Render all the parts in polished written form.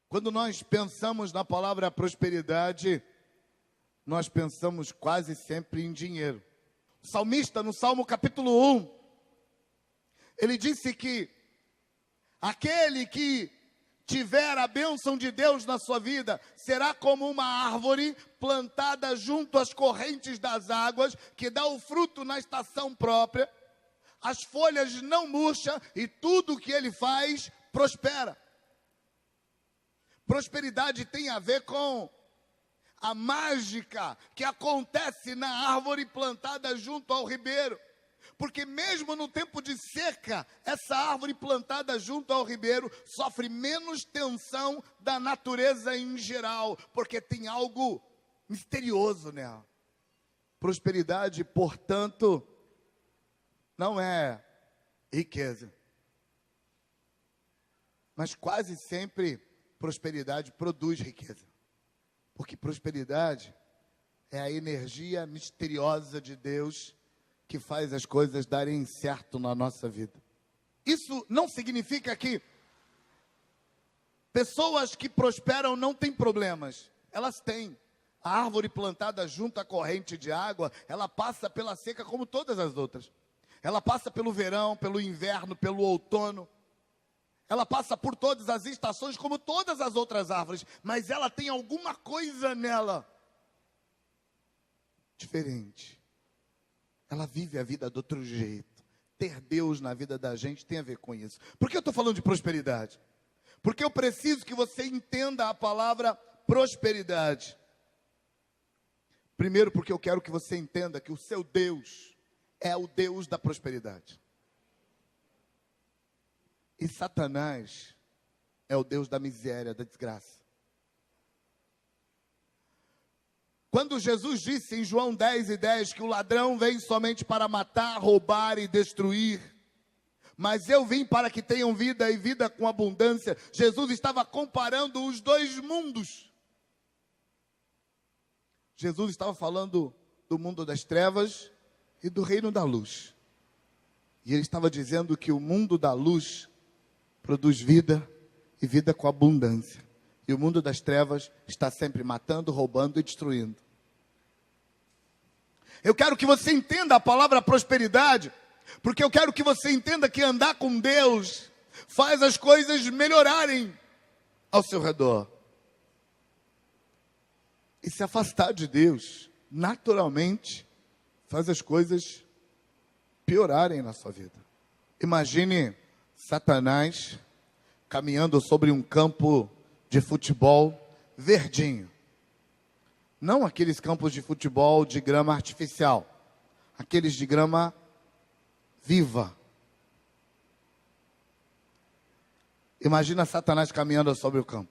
Quando nós pensamos na palavra prosperidade, nós pensamos quase sempre em dinheiro. O salmista, no Salmo capítulo 1, ele disse que aquele que tiver a bênção de Deus na sua vida será como uma árvore plantada junto às correntes das águas, que dá o fruto na estação própria, as folhas não murcham e tudo que ele faz prospera. Prosperidade tem a ver com a mágica que acontece na árvore plantada junto ao ribeiro. Porque mesmo no tempo de seca, essa árvore plantada junto ao ribeiro sofre menos tensão da natureza em geral, porque tem algo misterioso nela. Prosperidade, portanto, não é riqueza. Mas quase sempre prosperidade produz riqueza. Porque prosperidade é a energia misteriosa de Deus que faz as coisas darem certo na nossa vida. Isso não significa que pessoas que prosperam não têm problemas. Elas têm. A árvore plantada junto à corrente de água, ela passa pela seca como todas as outras. Ela passa pelo verão, pelo inverno, pelo outono. Ela passa por todas as estações como todas as outras árvores. Mas ela tem alguma coisa nela diferente. Ela vive a vida de outro jeito. Ter Deus na vida da gente tem a ver com isso. Por que eu estou falando de prosperidade? Porque eu preciso que você entenda a palavra prosperidade. Primeiro, porque eu quero que você entenda que o seu Deus é o Deus da prosperidade. E Satanás é o Deus da miséria, da desgraça. Quando Jesus disse em João 10:10 que o ladrão vem somente para matar, roubar e destruir, mas eu vim para que tenham vida e vida com abundância, Jesus estava comparando os dois mundos. Jesus estava falando do mundo das trevas e do reino da luz. E ele estava dizendo que o mundo da luz produz vida e vida com abundância. E o mundo das trevas está sempre matando, roubando e destruindo. Eu quero que você entenda a palavra prosperidade, porque eu quero que você entenda que andar com Deus faz as coisas melhorarem ao seu redor. E se afastar de Deus, naturalmente, faz as coisas piorarem na sua vida. Imagine Satanás caminhando sobre um campo de futebol verdinho. Não aqueles campos de futebol de grama artificial. Aqueles de grama viva. Imagina Satanás caminhando sobre o campo.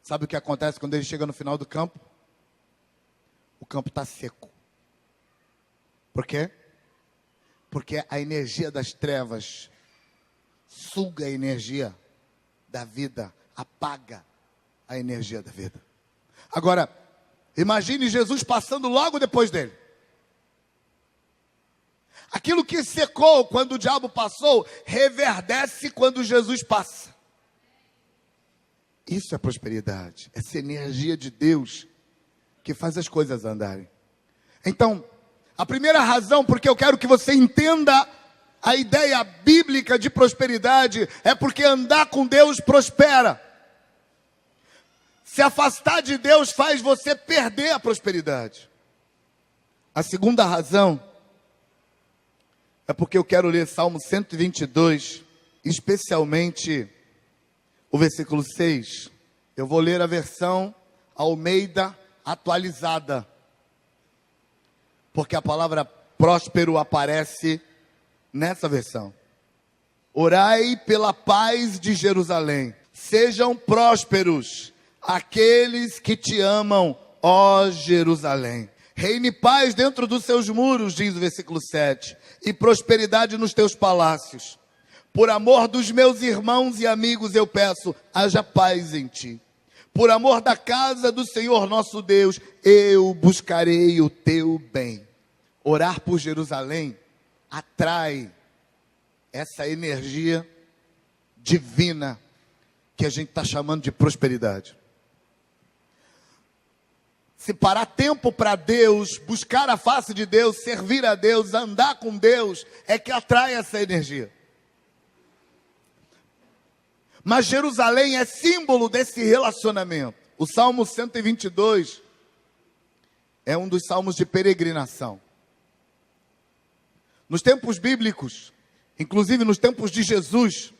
Sabe o que acontece quando ele chega no final do campo? O campo está seco. Por quê? Porque a energia das trevas suga a energia da vida, apaga a energia da vida. Agora, imagine Jesus passando logo depois dele. Aquilo que secou quando o diabo passou, reverdece quando Jesus passa. Isso é prosperidade, essa energia de Deus que faz as coisas andarem. Então, a primeira razão porque eu quero que você entenda a ideia bíblica de prosperidade é porque andar com Deus prospera. Se afastar de Deus faz você perder a prosperidade. A segunda razão é porque eu quero ler Salmo 122, especialmente o versículo 6. Eu vou ler a versão Almeida atualizada, porque a palavra próspero aparece nessa versão. Orai pela paz de Jerusalém. Sejam prósperos aqueles que te amam, ó Jerusalém. Reine paz dentro dos seus muros, diz o versículo 7, e prosperidade nos teus palácios. Por amor dos meus irmãos e amigos eu peço, haja paz em ti. Por amor da casa do Senhor nosso Deus, eu buscarei o teu bem. Orar por Jerusalém atrai essa energia divina que a gente está chamando de prosperidade. Separar tempo para Deus, buscar a face de Deus, servir a Deus, andar com Deus, é que atrai essa energia. Mas Jerusalém é símbolo desse relacionamento. O Salmo 122 é um dos salmos de peregrinação. Nos tempos bíblicos, inclusive nos tempos de Jesus,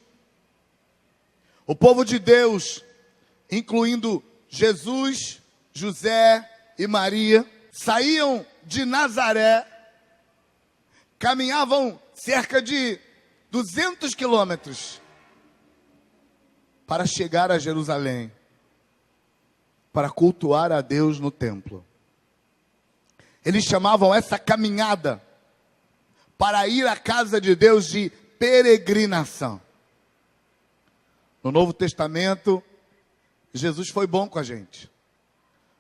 o povo de Deus, incluindo Jesus, José e Maria, saíam de Nazaré, caminhavam cerca de 200 quilômetros para chegar a Jerusalém, para cultuar a Deus no templo. Eles chamavam essa caminhada para ir à casa de Deus de peregrinação. No Novo Testamento, Jesus foi bom com a gente.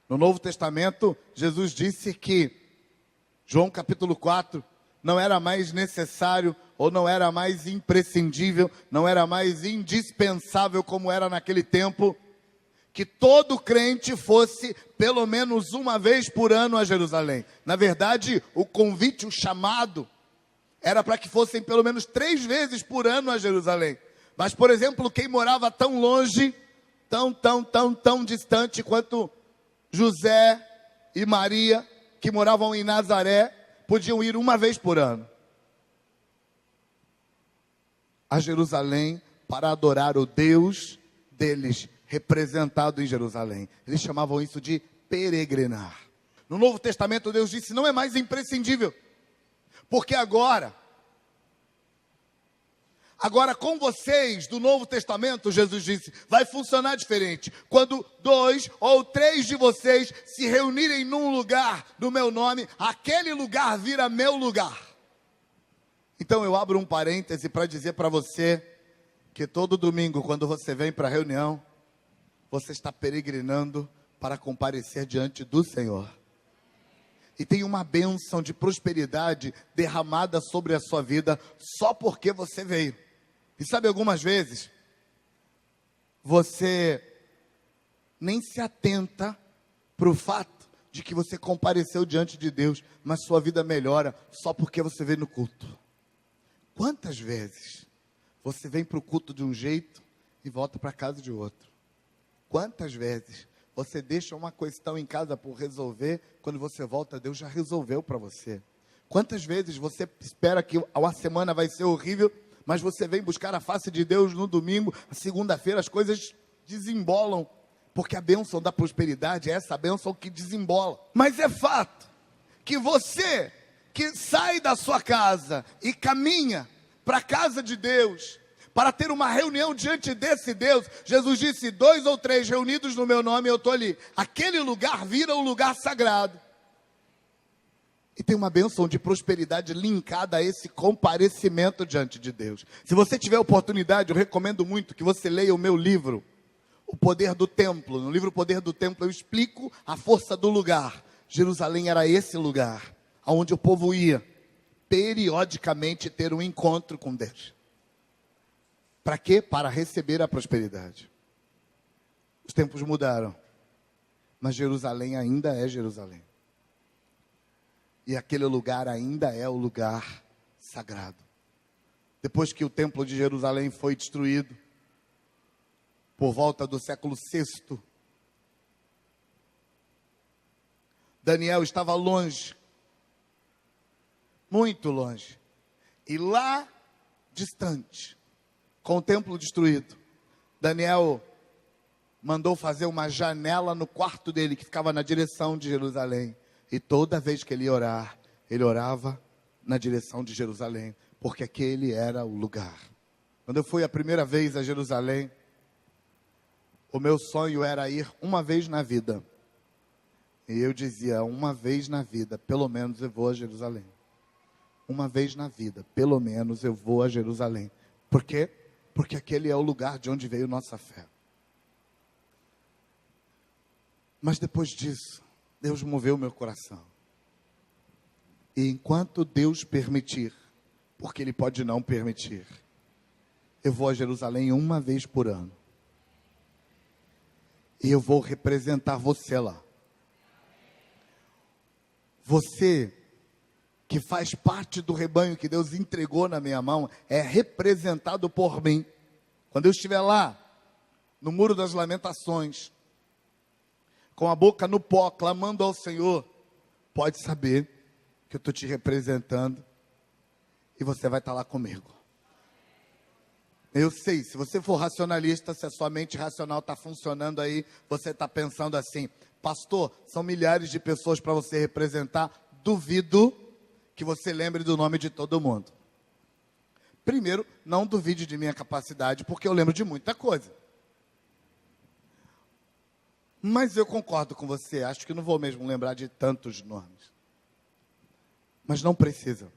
No Novo Testamento, Jesus disse que, João capítulo 4, não era mais necessário, ou não era mais imprescindível, não era mais indispensável como era naquele tempo, que todo crente fosse pelo menos uma vez por ano a Jerusalém. Na verdade, o convite, o chamado, era para que fossem pelo menos 3 vezes por ano a Jerusalém. Mas, por exemplo, quem morava tão longe, tão distante quanto José e Maria, que moravam em Nazaré, podiam ir uma vez por ano a Jerusalém para adorar o Deus deles, representado em Jerusalém. Eles chamavam isso de peregrinar. No Novo Testamento, Deus disse, não é mais imprescindível, porque agora com vocês, do Novo Testamento, Jesus disse, vai funcionar diferente. Quando 2 ou 3 de vocês se reunirem num lugar do meu nome, aquele lugar vira meu lugar. Então eu abro um parêntese para dizer para você que todo domingo, quando você vem para a reunião, você está peregrinando para comparecer diante do Senhor. E tem uma bênção de prosperidade derramada sobre a sua vida só porque você veio. E sabe, algumas vezes, você nem se atenta para o fato de que você compareceu diante de Deus, mas sua vida melhora só porque você veio no culto. Quantas vezes você vem para o culto de um jeito e volta para casa de outro? Quantas vezes você deixa uma questão em casa por resolver, quando você volta, Deus já resolveu para você? Quantas vezes você espera que a semana vai ser horrível, mas você vem buscar a face de Deus no domingo, na segunda-feira as coisas desembolam, porque a bênção da prosperidade é essa bênção que desembola. Mas é fato que você que sai da sua casa e caminha para a casa de Deus, para ter uma reunião diante desse Deus, Jesus disse, 2 ou 3 reunidos no meu nome, eu estou ali. Aquele lugar vira um lugar sagrado. E tem uma bênção de prosperidade linkada a esse comparecimento diante de Deus. Se você tiver oportunidade, eu recomendo muito que você leia o meu livro, O Poder do Templo. No livro O Poder do Templo eu explico a força do lugar. Jerusalém era esse lugar, onde o povo ia periodicamente ter um encontro com Deus. Para quê? Para receber a prosperidade. Os tempos mudaram, mas Jerusalém ainda é Jerusalém. E aquele lugar ainda é o lugar sagrado. Depois que o templo de Jerusalém foi destruído, por volta do século VI, Daniel estava longe, muito longe, e lá distante, com o templo destruído, Daniel mandou fazer uma janela no quarto dele, que ficava na direção de Jerusalém, e toda vez que ele ia orar, ele orava na direção de Jerusalém, porque aquele era o lugar. Quando eu fui a primeira vez a Jerusalém, o meu sonho era ir uma vez na vida, e eu dizia, uma vez na vida, pelo menos eu vou a Jerusalém. Uma vez na vida, pelo menos eu vou a Jerusalém. Por quê? Porque aquele é o lugar de onde veio nossa fé. Mas depois disso, Deus moveu meu coração. E enquanto Deus permitir, porque Ele pode não permitir, eu vou a Jerusalém uma vez por ano. E eu vou representar você lá. Você que faz parte do rebanho que Deus entregou na minha mão, é representado por mim. Quando eu estiver lá, no Muro das Lamentações, com a boca no pó, clamando ao Senhor, pode saber que eu estou te representando e você vai estar lá comigo. Eu sei, se você for racionalista, se a sua mente racional está funcionando aí, você está pensando assim: pastor, são milhares de pessoas para você representar, duvido que você lembre do nome de todo mundo. Primeiro, não duvide de minha capacidade, porque eu lembro de muita coisa. Mas eu concordo com você, acho que não vou mesmo lembrar de tantos nomes. Mas não precisa.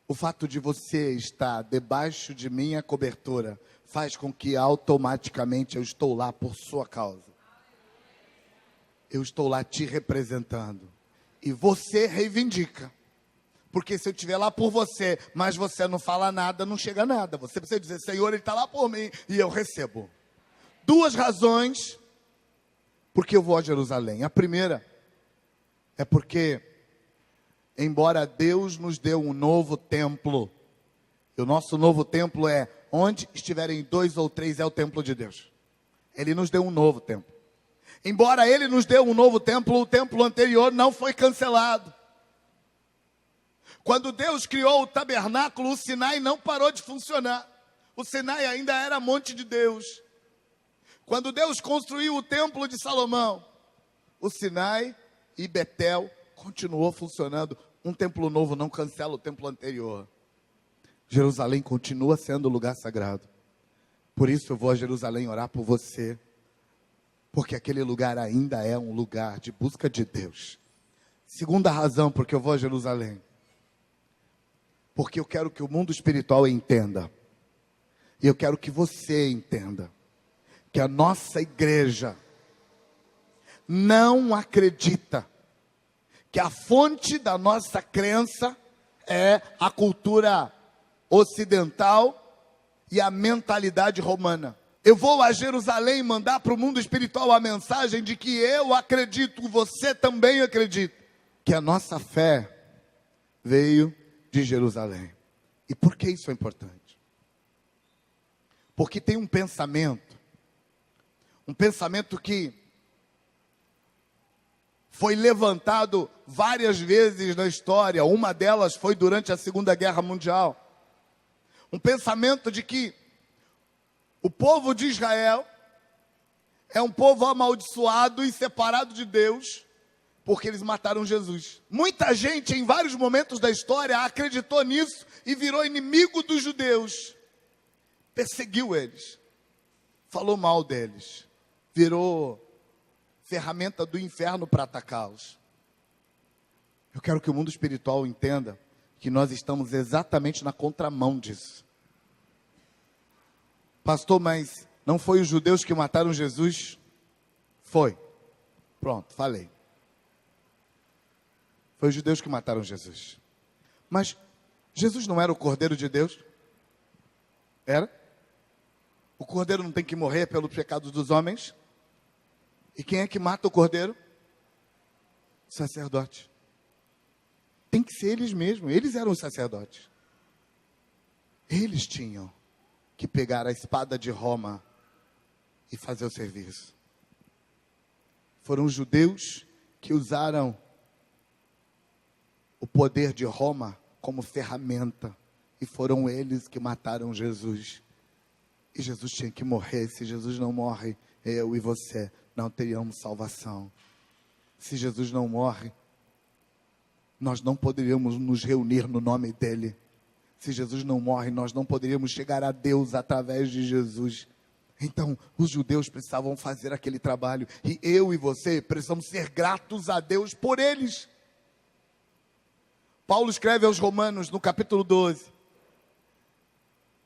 O fato de você estar debaixo de minha cobertura faz com que automaticamente eu estou lá por sua causa. Eu estou lá te representando. E você reivindica. Porque se eu estiver lá por você, mas você não fala nada, não chega nada. Você precisa dizer: Senhor, Ele está lá por mim e eu recebo. Duas razões porque eu vou a Jerusalém. A primeira é porque, embora Deus nos dê um novo templo, e o nosso novo templo é onde estiverem 2 ou 3 é o templo de Deus. Ele nos deu um novo templo. Embora Ele nos dê um novo templo, o templo anterior não foi cancelado. Quando Deus criou o tabernáculo, o Sinai não parou de funcionar. O Sinai ainda era monte de Deus. Quando Deus construiu o templo de Salomão, o Sinai e Betel continuou funcionando. Um templo novo não cancela o templo anterior. Jerusalém continua sendo lugar sagrado. Por isso eu vou a Jerusalém orar por você. Porque aquele lugar ainda é um lugar de busca de Deus. Segunda razão porque eu vou a Jerusalém. Porque eu quero que o mundo espiritual entenda. E eu quero que você entenda. Que a nossa igreja não acredita que a fonte da nossa crença é a cultura ocidental e a mentalidade romana. Eu vou a Jerusalém mandar para o mundo espiritual a mensagem de que eu acredito, você também acredita, que a nossa fé veio de Jerusalém. E por que isso é importante? Porque tem um pensamento que foi levantado várias vezes na história. Uma delas foi durante a Segunda Guerra Mundial. Um pensamento de que o povo de Israel é um povo amaldiçoado e separado de Deus, porque eles mataram Jesus. Muita gente, em vários momentos da história, acreditou nisso e virou inimigo dos judeus. Perseguiu eles. Falou mal deles. Virou ferramenta do inferno para atacá-los. Eu quero que o mundo espiritual entenda que nós estamos exatamente na contramão disso. Pastor, mas não foi os judeus que mataram Jesus? Foi. Pronto, falei. Foi os judeus que mataram Jesus. Mas Jesus não era o Cordeiro de Deus? Era? O Cordeiro não tem que morrer pelos pecados dos homens? E quem é que mata o Cordeiro? O sacerdote. Tem que ser eles mesmos. Eles eram os sacerdotes. Eles tinham que pegar a espada de Roma e fazer o serviço. Foram os judeus que usaram o poder de Roma como ferramenta. E foram eles que mataram Jesus. E Jesus tinha que morrer. Se Jesus não morre, eu e você não teríamos salvação. Se Jesus não morre, nós não poderíamos nos reunir no nome dele. Se Jesus não morre, nós não poderíamos chegar a Deus através de Jesus. Então, os judeus precisavam fazer aquele trabalho. E eu e você precisamos ser gratos a Deus por eles. Paulo escreve aos Romanos no capítulo 12.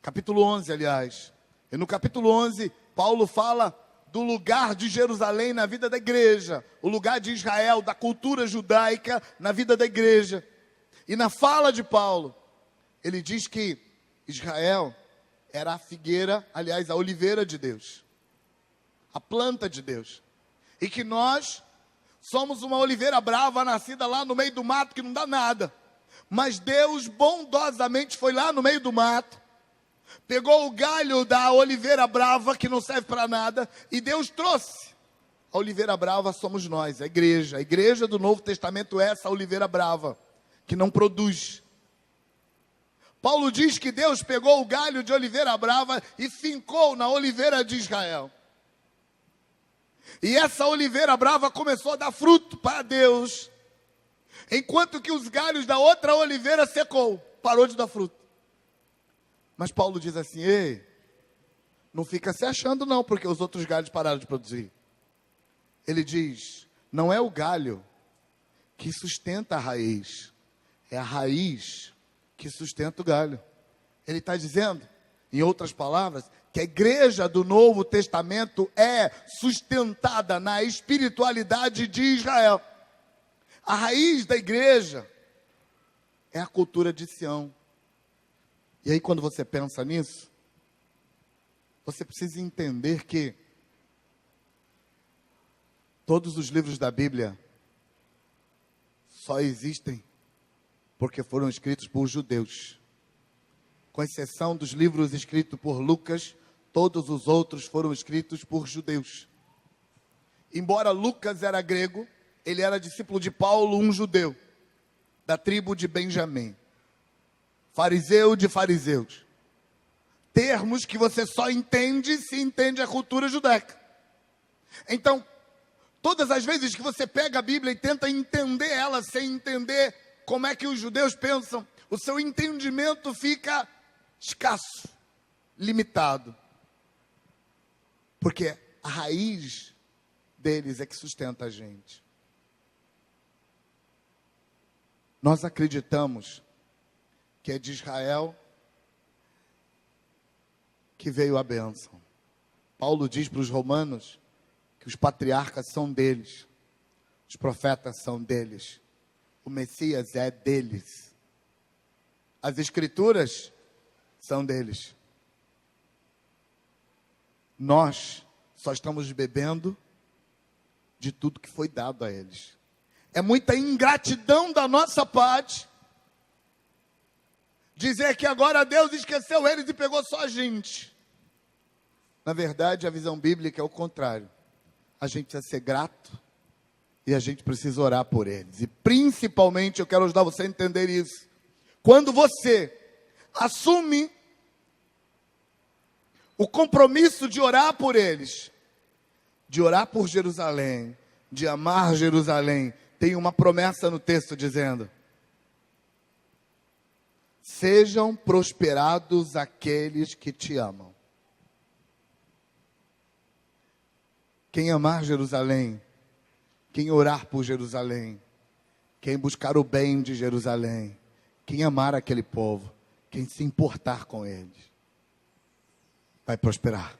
Capítulo 11, aliás. E no capítulo 11, Paulo fala do lugar de Jerusalém na vida da igreja. O lugar de Israel, da cultura judaica na vida da igreja. E na fala de Paulo, ele diz que Israel era a figueira, aliás, a oliveira de Deus. a planta de Deus. E que nós somos uma oliveira brava nascida lá no meio do mato que não dá nada. Mas Deus bondosamente foi lá no meio do mato, pegou o galho da oliveira brava que não serve para nada e Deus trouxe. A oliveira brava somos nós, a igreja. A igreja do Novo Testamento é essa oliveira brava, que não produz. Paulo diz que Deus pegou o galho de oliveira brava e fincou na oliveira de Israel. E essa oliveira brava começou a dar fruto para Deus, enquanto que os galhos da outra oliveira secou, parou de dar fruto. Mas Paulo diz assim: ei, não fica se achando não, porque os outros galhos pararam de produzir. Ele diz, não é o galho que sustenta a raiz, é a raiz que sustenta o galho. Ele está dizendo, em outras palavras, que a igreja do Novo Testamento é sustentada na espiritualidade de Israel. A raiz da igreja é a cultura de Sião. E aí, quando você pensa nisso, você precisa entender que todos os livros da Bíblia só existem porque foram escritos por judeus. Com exceção dos livros escritos por Lucas, todos os outros foram escritos por judeus. Embora Lucas era grego, ele era discípulo de Paulo, um judeu, da tribo de Benjamim. Fariseu de fariseus. Termos que você só entende se entende a cultura judaica. Então, todas as vezes que você pega a Bíblia e tenta entender ela sem entender como é que os judeus pensam, o seu entendimento fica escasso, limitado. Porque a raiz deles é que sustenta a gente. Nós acreditamos que é de Israel que veio a bênção. Paulo diz para os romanos que os patriarcas são deles, os profetas são deles, o Messias é deles, as escrituras são deles. Nós só estamos bebendo de tudo que foi dado a eles. É muita ingratidão da nossa parte dizer que agora Deus esqueceu eles e pegou só a gente. Na verdade, a visão bíblica é o contrário. A gente precisa ser grato e a gente precisa orar por eles. E principalmente, eu quero ajudar você a entender isso. Quando você assume o compromisso de orar por eles, de orar por Jerusalém, de amar Jerusalém, tem uma promessa no texto dizendo: sejam prosperados aqueles que te amam. Quem amar Jerusalém, quem orar por Jerusalém, quem buscar o bem de Jerusalém, quem amar aquele povo, quem se importar com eles, vai prosperar.